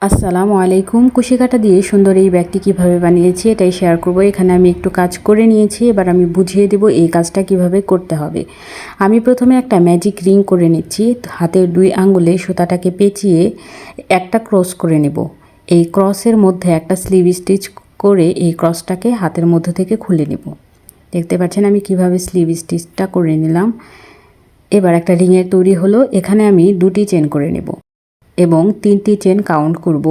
আসসালামু আলাইকুম। কুশি কাঁটা দিয়ে সুন্দর এই ব্যাগটি কিভাবে বানিয়েছি এটাই শেয়ার করব। এখানে আমি একটু কাজ করে নিয়েছি, এবার আমি বুঝিয়ে দেব এই কাজটা কিভাবে করতে হবে। আমি প্রথমে একটা ম্যাজিক রিং করে নিচ্ছি। হাতের 2 আঙ্গুলে সুতাটাকে পেঁচিয়ে একটা ক্রস করে নেব। এই ক্রসের মধ্যে একটা স্লিভ স্টিচ করে এই ক্রসটাকে হাতের মধ্য থেকে খুলে নেব। দেখতে পাচ্ছেন আমি কিভাবে স্লিভ স্টিচটা করে নিলাম। এবার একটা রিংয়ের তৈরি হলো। এখানে আমি 2টি চেন করে নেব এবং 3টি চেন কাউন্ট করব।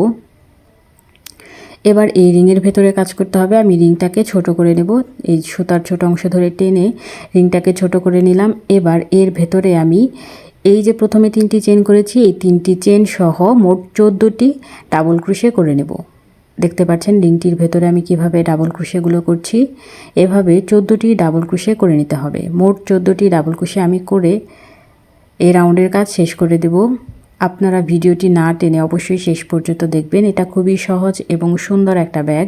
এবার এই রিংয়ের ভেতরে কাজ করতে হবে। আমি রিংটাকে ছোট করে নেব। এই সুতার ছোট অংশ ধরে টেনে রিংটাকে ছোট করে নিলাম। এবার এর ভেতরে আমি এই যে প্রথমে 3টি চেন করেছি, এই 3টি চেন সহ মোট 14টি ডাবল ক্রোশে করে নেব। দেখতে পাচ্ছেন রিংটির ভেতরে আমি কিভাবে ডাবল ক্রোশেগুলো করছি। এভাবে 14টি ডাবল ক্রোশে করে নিতে হবে। মোট 14টি ডাবল ক্রোশে আমি করে এই রাউন্ডের কাজ শেষ করে দেব। আপনারা ভিডিওটি না টেনে অবশ্যই শেষ পর্যন্ত দেখবেন। এটা খুবই সহজ এবং সুন্দর একটা ব্যাগ।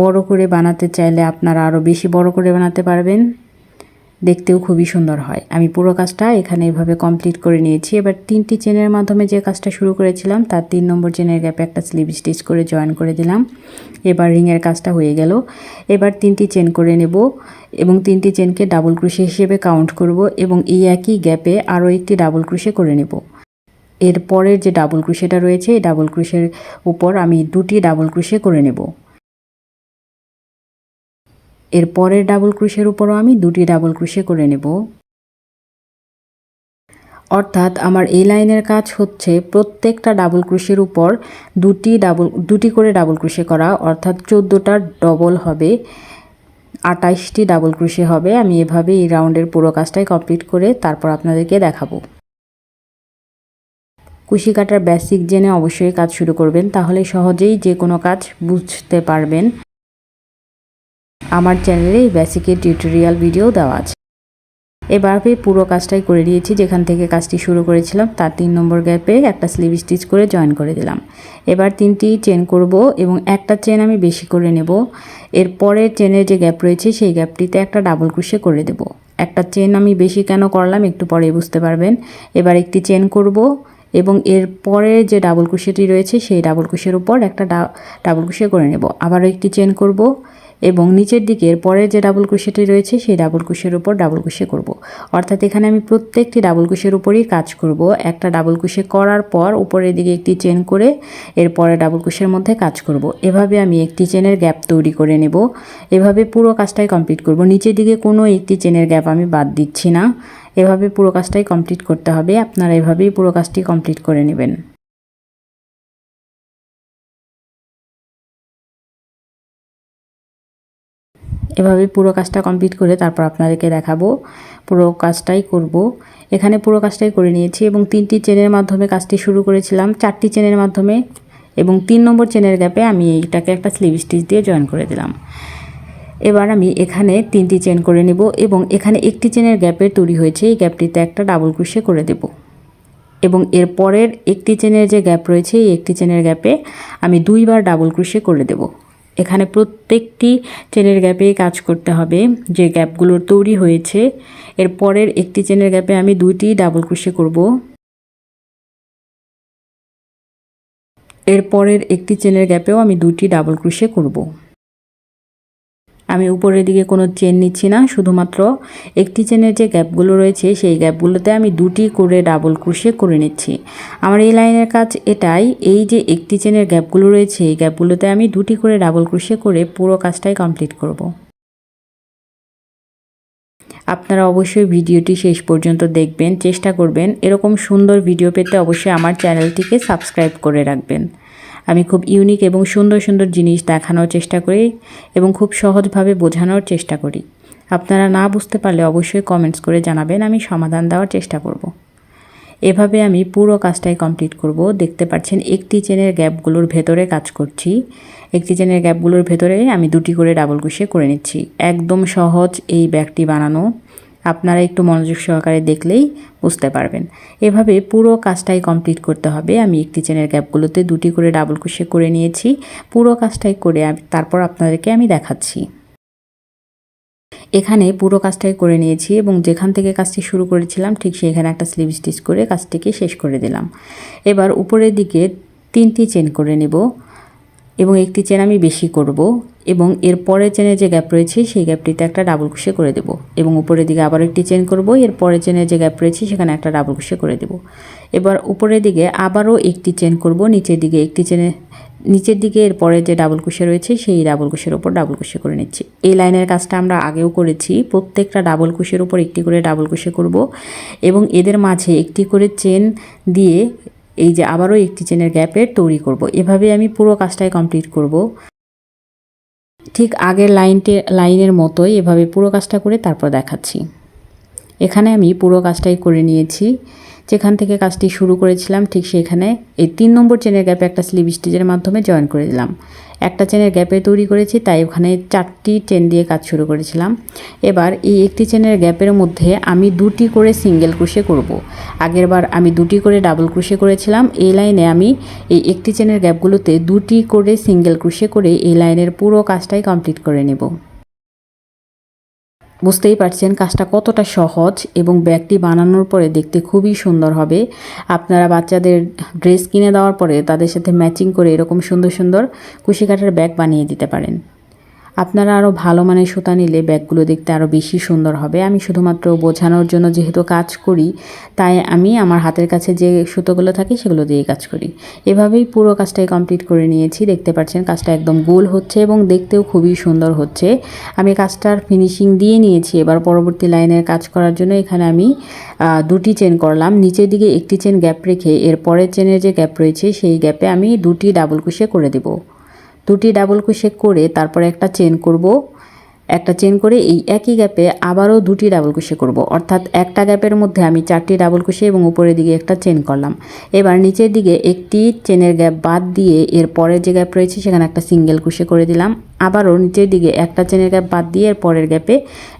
বড় করে বানাতে চাইলে আপনারা আরও বেশি বড় করে বানাতে পারবেন, দেখতেও খুবই সুন্দর হয়। আমি পুরো কাজটা এখানে এভাবে কমপ্লিট করে নিয়েছি। এবার 3টি চেনের মাধ্যমে যে কাজটা শুরু করেছিলাম তার 3 নম্বর চেনের গ্যাপে একটা স্লিভ স্টিচ করে জয়েন করে দিলাম। এবার রিংয়ের কাজটা হয়ে গেল। এবার 3টি চেন করে নেব এবং 3টি চেনকে ডাবল ক্রোশে হিসেবে কাউন্ট করব এবং এই একই গ্যাপে আরও একটি ডাবল ক্রোশে করে নেব। এর পরের যে ডাবল ক্রোশেটা রয়েছে এই ডাবল ক্রোশের উপর আমি 2টি ডাবল ক্রোশে করে নেব। এর পরের ডাবল ক্রোশের উপরও আমি 2টি ডাবল ক্রোশে করে নেব। অর্থাৎ আমার এই লাইনের কাজ হচ্ছে প্রত্যেকটা ডাবল ক্রোশের উপর 2টি করে ডাবল ক্রোশে করা, অর্থাৎ 14টা ডবল হবে, 28টি ডাবল ক্রোশে হবে। আমি এভাবে এই রাউন্ডের পুরো কাজটাই কমপ্লিট করে তারপর আপনাদেরকে দেখাবো। কুশি কাটার বেসিক জেনে অবশ্যই কাজ শুরু করবেন, তাহলে সহজেই যে কোনো কাজ বুঝতে পারবেন। আমার চ্যানেলে এই বেসিকের টিউটোরিয়াল ভিডিও দেওয়া আছে। এভাবে পুরো কাজটাই করে দিয়েছি। যেখান থেকে কাজটি শুরু করেছিলাম তার 3 নম্বর গ্যাপে একটা স্লিভ স্টিচ করে জয়েন করে দিলাম। এবার 3টি চেন করব এবং একটা চেন আমি বেশি করে নেব। এর পরের চেনের যে গ্যাপ রয়েছে সেই গ্যাপটিতে একটা ডাবল ক্রোশে করে দেব। একটা চেন আমি বেশি কেন করলাম একটু পরে বুঝতে পারবেন। এবার একটি চেন করব এবং এর পরে যে ডাবল ক্রোশেটি রয়েছে সেই ডাবল ক্রোশের উপর একটা ডাবল ক্রোশে করে নেব। আবারও একটি চেন করব এবং নিচের দিকের পরের যে ডাবল ক্রোশেটি রয়েছে সেই ডাবল ক্রোশের উপর ডাবল ক্রোশে করব। অর্থাৎ এখানে আমি প্রত্যেকটি ডাবল ক্রোশের উপরেই কাজ করব। একটা ডাবল ক্রোশে করার পর উপরের দিকে একটি চেন করে এরপরে ডাবল ক্রোশের মধ্যে কাজ করব। এভাবে আমি একটি চেনের গ্যাপ তৈরি করে নেব। এভাবে পুরো কাজটাই কমপ্লিট করব। নিচের দিকে কোনো একটি চেনের গ্যাপ আমি বাদ দিচ্ছি না। এভাবে পুরো কাজটাই কমপ্লিট করতে হবে। আপনারা এভাবেই পুরো কাজটি কমপ্লিট করে নেবেন। এভাবে পুরো কাজটা কমপ্লিট করে তারপর আপনাদেরকে দেখাবো। পুরো কাজটাই করব। এখানে পুরো কাজটাই করে নিয়েছি এবং 3টি চেনের মাধ্যমে কাজটি শুরু করেছিলাম 4টি চেনের মাধ্যমে এবং 3 নম্বর চেনের গ্যাপে আমি এইটাকে একটা স্লিভ স্টিচ দিয়ে জয়েন করে দিলাম। এবার আমি এখানে 3টি চেন করে নেব এবং এখানে একটি চেনের গ্যাপের তৈরি হয়েছে এই গ্যাপটিতে একটা ডাবল ক্রোশে করে দেব এবং এর পরের একটি চেনের যে গ্যাপ রয়েছে এই একটি চেনের গ্যাপে আমি 2বার ডাবল ক্রোশে করে দেব। এখানে প্রত্যেকটি চেনের গ্যাপে কাজ করতে হবে যে গ্যাপগুলোর তৈরি হয়েছে। এর পরের একটি চেনের গ্যাপে আমি 2টি ডাবল ক্রোশে করব। এর পরের একটি চেনের গ্যাপেও আমি 2টি ডাবল ক্রোশে করব। আমি উপরের দিকে কোনো চেন নিচ্ছি না, শুধুমাত্র একটি চেনের যে গ্যাপগুলো রয়েছে সেই গ্যাপগুলোতে আমি 2টি করে ডাবল ক্রোশে করে নিচ্ছি। আমার এই লাইনের কাজ এটাই, এই যে একটি চেনের গ্যাপগুলো রয়েছে এই গ্যাপগুলোতে আমি 2টি করে ডাবল ক্রোশে করে পুরো কাজটাই কমপ্লিট করব। আপনারা অবশ্যই ভিডিওটি শেষ পর্যন্ত দেখবেন, চেষ্টা করবেন এরকম সুন্দর ভিডিও পেতে অবশ্যই আমার চ্যানেলটিকে সাবস্ক্রাইব করে রাখবেন। আমি খুব ইউনিক এবং সুন্দর সুন্দর জিনিস দেখানোর চেষ্টা করি এবং খুব সহজভাবে বোঝানোর চেষ্টা করি। আপনারা না বুঝতে পারলে অবশ্যই কমেন্টস করে জানাবেন, আমি সমাধান দেওয়ার চেষ্টা করব। এভাবে আমি পুরো কাজটাই কমপ্লিট করব। দেখতে পাচ্ছেন একটি চেনের গ্যাপগুলোর ভেতরে কাজ করছি। একটি চেনের গ্যাপগুলোর ভেতরে আমি 2টি করে ডাবল ক্রোশে করে নিচ্ছি। একদম সহজ এই ব্যাগটি বানানো, আপনারা একটু মনোযোগ সহকারে দেখলেই বুঝতে পারবেন। এভাবে পুরো কাজটাই কমপ্লিট করতে হবে। আমি একটি চেনের গ্যাপগুলোতে 2টি করে ডাবল ক্রোশে করে নিয়েছি। পুরো কাজটাই করে তারপর আপনাদেরকে আমি দেখাচ্ছি। এখানে পুরো কাজটাই করে নিয়েছি এবং যেখান থেকে কাজটি শুরু করেছিলাম ঠিক সেখানে একটা স্লিভ স্টিচ করে কাজটিকে শেষ করে দিলাম। এবার উপরের দিকে 3টি চেন করে নেব এবং একটি চেন আমি বেশি করব এবং এর পরের চেনের যে গ্যাপ রয়েছে সেই গ্যাপটিতে একটা ডাবল ক্রোশে করে দেব এবং উপরের দিকে আবার একটি চেন করব, এর পরের চেনের যে গ্যাপ রয়েছে সেখানে একটা ডাবল ক্রোশে করে দেব। এবার উপরের দিকে আবারও একটি চেন করব, নিচের দিকে একটি চেনে নিচের দিকে এর পরে যে ডাবল ক্রোশে রয়েছে সেই ডাবল ক্রোশের উপর ডাবল ক্রোশে করে নিচ্ছি। এই লাইনের কাজটা আমরা আগেও করেছি, প্রত্যেকটা ডাবল ক্রোশের উপর একটি করে ডাবল ক্রোশে করব এবং এদের মাঝে একটি করে চেন দিয়ে এই যে আবারও একটি চেনের গ্যাপের তৈরি করব। এভাবে আমি পুরো কাজটাই কমপ্লিট করব। ঠিক আগের লাইনের মতোই এভাবে পুরো কাজটা করে তারপর দেখাচ্ছি। এখানে আমি পুরো কাজটাই করে নিয়েছি, যেখান থেকে কাজটি শুরু করেছিলাম ঠিক সেখানে এই 3 নম্বর চেনের গ্যাপে একটা স্লিপ স্টিচের মাধ্যমে জয়েন করে দিলাম। একটা চেনের গ্যাপে তৈরি করেছি, তাই ওখানে 4টি চেন দিয়ে কাজ শুরু করেছিলাম। এবার এই একটি চেনের গ্যাপের মধ্যে আমি 2টি করে সিঙ্গেল ক্রোশে করব। আগেরবার আমি 2টি করে ডাবল ক্রোশে করেছিলাম, এই লাইনে আমি এই একটি চেনের গ্যাপগুলোতে 2টি করে সিঙ্গেল ক্রোশে করে এই লাইনের পুরো কাজটাই কমপ্লিট করে নেব। বুঝতেই পারছেন কাজটা কতটা সহজ এবং ব্যাগটি বানানোর পরে দেখতে খুবই সুন্দর হবে। আপনারা বাচ্চাদের ড্রেস কিনে দেওয়ার পরে তাদের সাথে ম্যাচিং করে এরকম সুন্দর সুন্দর কুশি কাটার ব্যাগ বানিয়ে দিতে পারেন। আপনারা আরও ভালো মানের সুতা নিলে ব্যাগগুলো দেখতে আরও বেশি সুন্দর হবে। আমি শুধুমাত্র বোঝানোর জন্য যেহেতু কাজ করি, তাই আমি আমার হাতের কাছে যে সুতোগুলো থাকে সেগুলো দিয়ে কাজ করি। এভাবেই পুরো কাজটাই কমপ্লিট করে নিয়েছি। দেখতে পাচ্ছেন কাজটা একদম গোল হচ্ছে এবং দেখতেও খুবই সুন্দর হচ্ছে। আমি কাজটার ফিনিশিং দিয়ে নিয়েছি। এবার পরবর্তী লাইনের কাজ করার জন্য এখানে আমি 2টি চেন করলাম। নিচের দিকে একটি চেন গ্যাপ রেখে এর পরের চেনের যে গ্যাপ রয়েছে সেই গ্যাপে আমি 2টি ডাবল ক্রোশে করে দেব। 2টি ডাবল ক্রোশে করে তারপরে একটা চেন করব। একটা চেন করে এই একই গ্যাপে আবারও 2টি ডাবল ক্রোশে করব, অর্থাৎ একটা গ্যাপের মধ্যে আমি 4টি ডাবল ক্রোশে এবং উপরের দিকে একটা চেন করলাম। এবার নিচের দিকে একটি চেনের গ্যাপ বাদ দিয়ে এর পরের যে গ্যাপ রয়েছে সেখানে একটা সিঙ্গেল ক্রোশে করে দিলাম। আবারও নিচের দিকে একটা চেনের গ্যাপ বাদ দিয়ে এর পরের গ্যাপে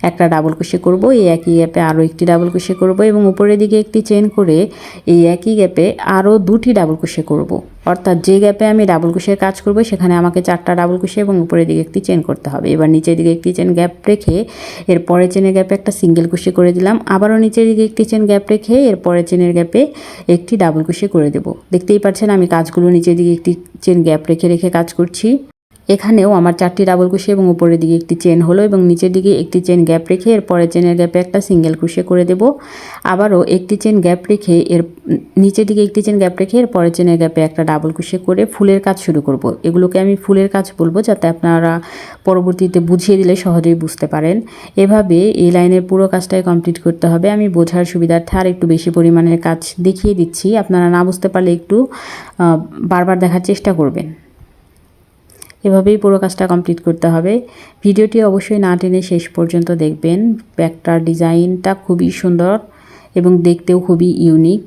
একটা ডাবল ক্রোশে করব, এই একই গ্যাপে আরও একটি ডাবল ক্রোশে করব এবং উপরের দিকে একটি চেন করে এই একই গ্যাপে আরও 2টি ডাবল ক্রোশে করব। অর্থাৎ যে গ্যাপে আমি ডাবল ক্রোশের কাজ করব সেখানে আমাকে 4টা ডাবল ক্রোশে এবং উপরের দিকে একটি চেন করতে হবে। এবার নিচের দিকে একটি চেন গ্যাপ রেখে এর পরের চেনের গ্যাপে একটা সিঙ্গেল ক্রোশে করে দিলাম। আবারও নিচের দিকে একটি চেন গ্যাপ রেখে এর পরের চেনের গ্যাপে একটি ডাবল ক্রোশে করে দেব। দেখতেই পাচ্ছেন আমি কাজগুলো নিচের দিকে একটি চেন গ্যাপ রেখে রেখে কাজ করছি। এখানেও আমার 4টি ডাবল ক্রোশে এবং উপরের দিকে একটি চেন হলো এবং নিচের দিকে একটি চেন গ্যাপ রেখে এর পরের চেনের গ্যাপে একটা সিঙ্গেল ক্রোশে করে দেব। আবারও একটি চেন গ্যাপ রেখে এর নিচের দিকে একটি চেন গ্যাপ রেখে এর পরের চেনের গ্যাপে একটা ডাবল ক্রোশে করে ফুলের কাজ শুরু করব। এগুলোকে আমি ফুলের কাজ বলবো যাতে আপনারা পরবর্তীতে বুঝিয়ে দিলে সহজেই বুঝতে পারেন। এভাবে এই লাইনের পুরো কাজটাই কমপ্লিট করতে হবে। আমি বোঝার সুবিধার্থে আর একটু বেশি পরিমাণের কাজ দেখিয়ে দিচ্ছি, আপনারা না বুঝতে পারলে একটু বারবার দেখার চেষ্টা করবেন। এভাবেই পুরো কাজটা কমপ্লিট করতে হবে। ভিডিওটি অবশ্যই না টেনে শেষ পর্যন্ত দেখবেন। ব্যাগটার ডিজাইনটা খুবই সুন্দর এবং দেখতেও খুবই ইউনিক।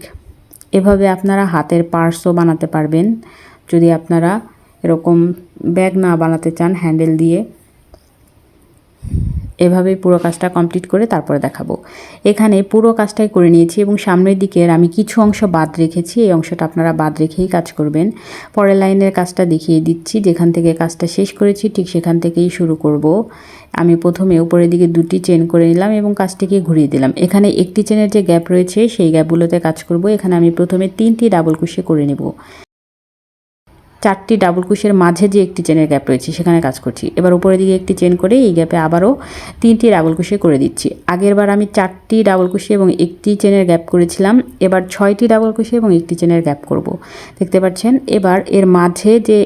এভাবে আপনারা হাতের পার্সও বানাতে পারবেন যদি আপনারা এরকম ব্যাগ না বানাতে চান হ্যান্ডেল দিয়ে। এভাবেই পুরো কাজটা কমপ্লিট করে তারপরে দেখাবো। এখানে পুরো কাজটাই করে নিয়েছি এবং সামনের দিকের আমি কিছু অংশ বাদ রেখেছি, এই অংশটা আপনারা বাদ রেখেই কাজ করবেন। পরের লাইনের কাজটা দেখিয়ে দিচ্ছি, যেখান থেকে কাজটা শেষ করেছি ঠিক সেখান থেকেই শুরু করব। আমি প্রথমে উপরের দিকে 2টি চেন করে নিলাম এবং কাজটিকে ঘুরিয়ে দিলাম। এখানে একটি চেনের যে গ্যাপ রয়েছে সেই গ্যাপগুলোতে কাজ করব। এখানে আমি প্রথমে 3টি ডাবল ক্রোশে করে নেব। 4টি ডাবল ক্রোশের মাঝে যে একটি চেনের গ্যাপ রয়েছে সেখানে কাজ করছি। এবার উপরের দিকে একটি চেন করে এই গ্যাপে আবারও 3টি ডাবল ক্রোশে করে দিচ্ছি। আগেরবার আমি 4টি ডাবল ক্রোশে এবং একটি চেনের গ্যাপ করেছিলাম, এবার 6টি ডাবল ক্রোশে এবং একটি চেনের গ্যাপ করব। দেখতে পাচ্ছেন। এবার এর মাঝে যে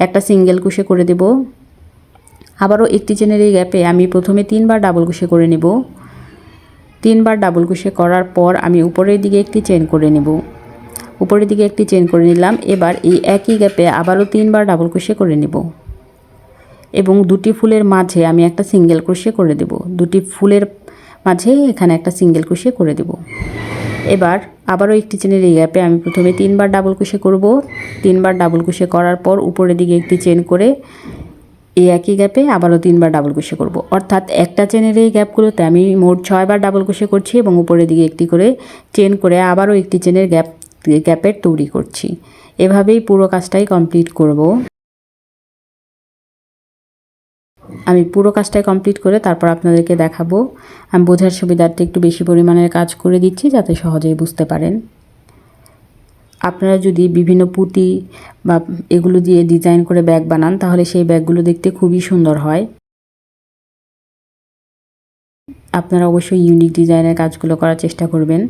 একটা সিঙ্গেল ক্রোশে করে দেব। আবারও একটি চেনের এই গ্যাপে আমি প্রথমে 3বার ডাবল ক্রোশে করে নেব। 3বার ডাবল ক্রোশে করার পর আমি উপরের দিকে একটি চেন করে নেব। উপরের দিকে একটি চেন করে নিলাম। এবার এই একই গ্যাপে আবারও 3বার ডাবল ক্রোশে করে নেব এবং 2টি ফুলের মাঝে আমি একটা সিঙ্গেল ক্রোশে করে দেব। 2টি ফুলের মাঝে এখানে একটা সিঙ্গেল ক্রোশে করে দেব। এবার আবারও একটি চেনের এই গ্যাপে আমি প্রথমে 3বার ডাবল ক্রোশে করব। 3বার ডাবল ক্রোশে করার পর উপরের দিকে একটি চেন করে এই একই গ্যাপে আবারও 3বার ডাবল ক্রোশে করব। অর্থাৎ একটা চেনের এই গ্যাপগুলোতে আমি মোট 6বার ডাবল ক্রোশে করছি এবং উপরের দিকে একটি করে চেন করে আবারও একটি চেনের গ্যাপের তৈরি করছি। এভাবেই পুরো কাজটাই কমপ্লিট করব। আমি পুরো কাজটাই কমপ্লিট করে তারপর আপনাদেরকে দেখাবো। আমি বোঝার সুবিধার্থে একটু বেশি পরিমাণের কাজ করে দিচ্ছি যাতে সহজেই বুঝতে পারেন। আপনারা যদি বিভিন্ন পুঁতি বা এগুলো দিয়ে ডিজাইন করে ব্যাগ বানান তাহলে সেই ব্যাগগুলো দেখতে খুবই সুন্দর হয়। আপনারা অবশ্যই ইউনিক ডিজাইনের কাজগুলো করার চেষ্টা করবেন।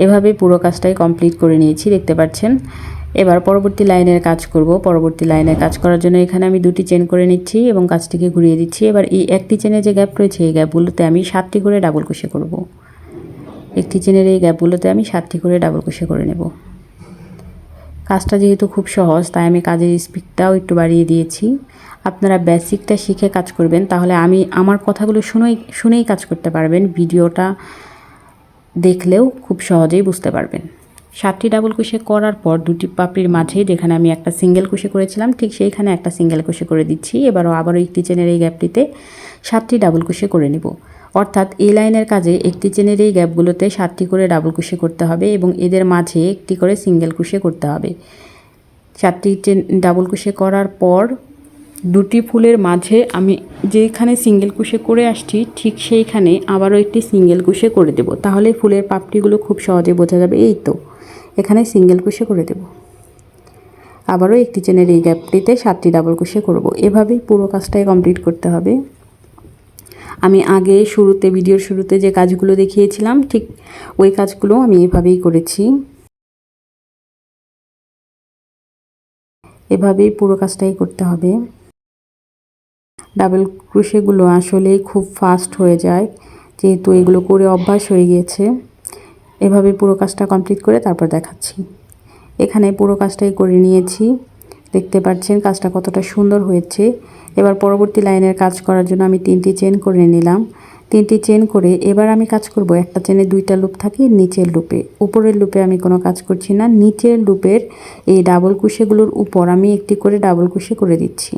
এভাবে পুরো কাজটাই কমপ্লিট করে নিয়েছি, দেখতে পাচ্ছেন। এবার পরবর্তী লাইনের কাজ করব। পরবর্তী লাইনের কাজ করার জন্য এখানে আমি 2টি চেন করে নিচ্ছি এবং কাজটিকে ঘুরিয়ে দিচ্ছি। এবার এই একটি চেনের যে গ্যাপ রয়েছে এই গ্যাপগুলোতে আমি 7টি করে ডাবল ক্রোশে করব। একটি চেনের এই গ্যাপগুলোতে আমি 7টি করে ডাবল ক্রোশে করে নেব। কাজটা যেহেতু খুব সহজ তাই আমি কাজের স্পিডটাও একটু বাড়িয়ে দিয়েছি। আপনারা বেসিকটা শিখে কাজ করবেন, তাহলে আমার কথাগুলো শুনেই কাজ করতে পারবেন। ভিডিওটা দেখলেও খুব সহজেই বুঝতে পারবেন। 7টি ডাবল ক্রোশে করার পর 2টি পাপড়ির মাঝে যেখানে আমি একটা সিঙ্গেল ক্রোশে করেছিলাম ঠিক সেইখানে একটা সিঙ্গেল ক্রোশে করে দিচ্ছি। আবারও একটি চেনের এই গ্যাপটিতে 7টি ডাবল ক্রোশে করে নেব। অর্থাৎ এই লাইনের কাজে একটি চেনের এই গ্যাপগুলোতে 7টি করে ডাবল ক্রোশে করতে হবে এবং এদের মাঝে একটি করে সিঙ্গেল ক্রোশে করতে হবে। 7টি চেন ডাবল ক্রোশে করার পর 2টি ফুলের মাঝে আমি যেখানে সিঙ্গেল ক্রোশে করে আসছি ঠিক সেইখানে আবারও একটি সিঙ্গেল ক্রোশে করে দেব। তাহলে ফুলের পাপড়িগুলো খুব সহজে বোঝা যাবে। এই তো এখানে সিঙ্গেল ক্রোশে করে দেব। আবারও একটি চেনের এই গ্যাপটিতে 7টি ডাবল ক্রোশে করব। এভাবেই পুরো কাজটাই কমপ্লিট করতে হবে। আমি আগে ভিডিওর শুরুতে যে কাজগুলো দেখিয়েছিলাম ঠিক ওই কাজগুলো আমি এভাবেই করেছি। এভাবেই পুরো কাজটাই করতে হবে। ডাবল ক্রোশেগুলো আসলেই খুব ফাস্ট হয়ে যায়, যেহেতু এগুলো করে অভ্যাস হয়ে গিয়েছে। এভাবে পুরো কাজটা কমপ্লিট করে তারপর দেখাচ্ছি। এখানে পুরো কাজটাই করে নিয়েছি, দেখতে পাচ্ছেন কাজটা কতটা সুন্দর হয়েছে। এবার পরবর্তী লাইনের কাজ করার জন্য আমি 3টি চেন করে নিলাম। 3টি চেন করে এবার আমি কাজ করব একটা চেনে 2টা লুপ থাকে নিচের লুপে। উপরের লুপে আমি কোনো কাজ করছি না, নিচের লুপের এই ডাবল ক্রোশেগুলোর উপর আমি একটি করে ডাবল ক্রোশে করে দিচ্ছি।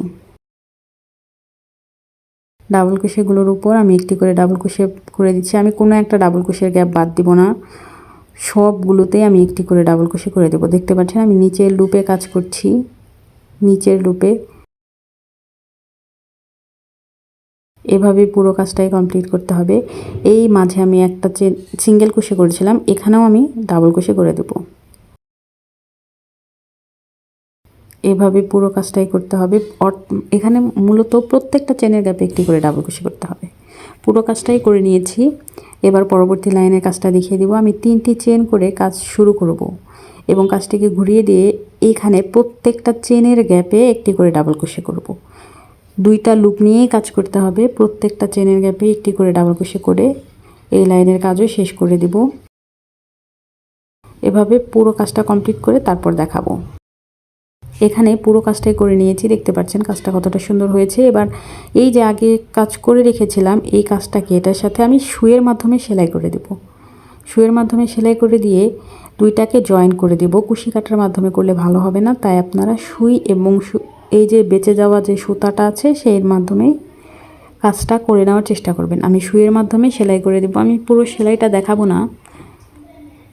ডাবল ক্রোশেগুলোর উপর আমি একটি করে ডাবল ক্রোশে করে দিচ্ছি। আমি কোনো একটা ডাবল ক্রোশের গ্যাপ বাদ দিব না, সবগুলোতেই আমি একটি করে ডাবল ক্রোশে করে দেব। দেখতে পাচ্ছেন আমি নিচের লুপে কাজ করছি, নিচের লুপে। এভাবে পুরো কাজটাই কমপ্লিট করতে হবে। এই মাঝে আমি একটা সিঙ্গেল ক্রোশে করেছিলাম, এখানেও আমি ডাবল ক্রোশে করে দেব। এভাবে পুরো কাজটাই করতে হবে। এখানে মূলত প্রত্যেকটা চেনের গ্যাপে একটি করে ডাবল ক্রোশে করতে হবে। পুরো কাজটাই করে নিয়েছি। এবার পরবর্তী লাইনের কাজটা দেখিয়ে দিব। আমি 3টি চেন করে কাজ শুরু করব এবং কাজটিকে ঘুরিয়ে দিয়ে এইখানে প্রত্যেকটা চেনের গ্যাপে একটি করে ডাবল ক্রোশে করব। 2টা লুপ নিয়েই কাজ করতে হবে। প্রত্যেকটা চেনের গ্যাপে একটি করে ডাবল ক্রোশে করে এই লাইনের কাজও শেষ করে দেব। এভাবে পুরো কাজটা কমপ্লিট করে তারপর দেখাবো। এখানে পুরো কাজটাই করে নিয়েছি, দেখতে পাচ্ছেন কাজটা কতটা সুন্দর হয়েছে। এবার এই যে আগে কাজ করে রেখেছিলাম এই কাজটাকে এটার সাথে আমি সুইয়ের মাধ্যমে সেলাই করে দেব। সুইয়ের মাধ্যমে সেলাই করে দিয়ে 2টাকে জয়েন করে দেব। কুশি কাটার মাধ্যমে করলে ভালো হবে না, তাই আপনারা সুই এবং এই যে বেঁচে যাওয়া যে সুতাটা আছে সেই মাধ্যমে কাজটা করে নেওয়ার চেষ্টা করবেন। আমি সুইয়ের মাধ্যমে সেলাই করে দেব। আমি পুরো সেলাইটা দেখাবো না,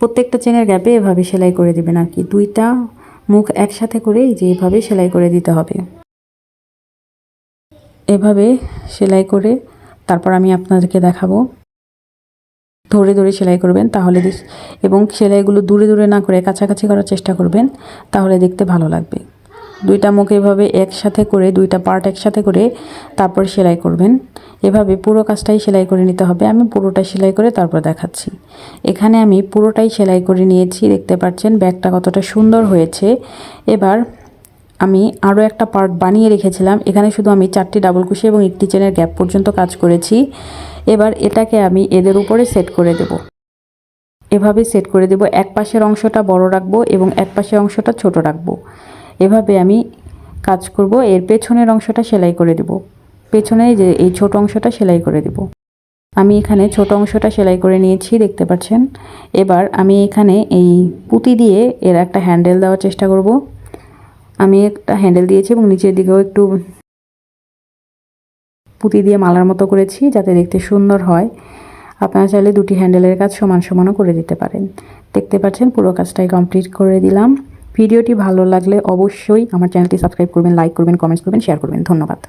প্রত্যেকটা চেনের গ্যাপে এভাবে সেলাই করে দেবেন আর কি। 2টা মুখ একসাথে করে এই যে এভাবে সেলাই করে দিতে হবে। এভাবে সেলাই করে তারপর আমি আপনাদেরকে দেখাবো। ধরে ধরে সেলাই করবেন তাহলে এবং সেলাইগুলো দূরে দূরে না করে কাছাকাছি করার চেষ্টা করবেন, তাহলে দেখতে ভালো লাগবে। 2টা মুখ এভাবে একসাথে করে 2টা পার্ট একসাথে করে তারপর সেলাই করবেন। এভাবে পুরো কাজটাই সেলাই করে নিতে হবে। আমি পুরোটা সেলাই করে তারপর দেখাচ্ছি। এখানে আমি পুরোটাই সেলাই করে নিয়েছি, দেখতে পাচ্ছেন ব্যাগটা কতটা সুন্দর হয়েছে। এবার আমি আরও একটা পার্ট বানিয়ে রেখেছিলাম, এখানে শুধু আমি 4টি ডাবল ক্রোশে এবং একটি চেনের গ্যাপ পর্যন্ত কাজ করেছি। এবার এটাকে আমি এদের উপরে সেট করে দেব। এভাবে সেট করে দেব। এক পাশের অংশটা বড় রাখবো এবং এক পাশের অংশটা ছোট রাখবো। এভাবে আমি কাজ করব। এর পেছনের অংশটা সেলাই করে দেব, পেছনে যে এই ছোট অংশটা সেলাই করে দেব। আমি এখানে ছোট অংশটা সেলাই করে নিয়েছি, দেখতে পাচ্ছেন। এবার আমি এখানে এই পুঁতি দিয়ে এর একটা হ্যান্ডেল দেওয়ার চেষ্টা করব। আমি একটা হ্যান্ডেল দিয়েছি এবং নিচের দিকেও একটু পুঁতি দিয়ে মালার মতো করেছি যাতে দেখতে সুন্দর হয়। আপনারা চাইলে 2টি হ্যান্ডেলের কাজ সমান সমানও করে দিতে পারেন। দেখতে পাচ্ছেন পুরো কাজটাই কমপ্লিট করে দিলাম। ভিডিওটি ভালো লাগলে অবশ্যই আমার চ্যানেলটি সাবস্ক্রাইব করবেন, লাইক করবেন, কমেন্টস করবেন, শেয়ার করবেন। ধন্যবাদ।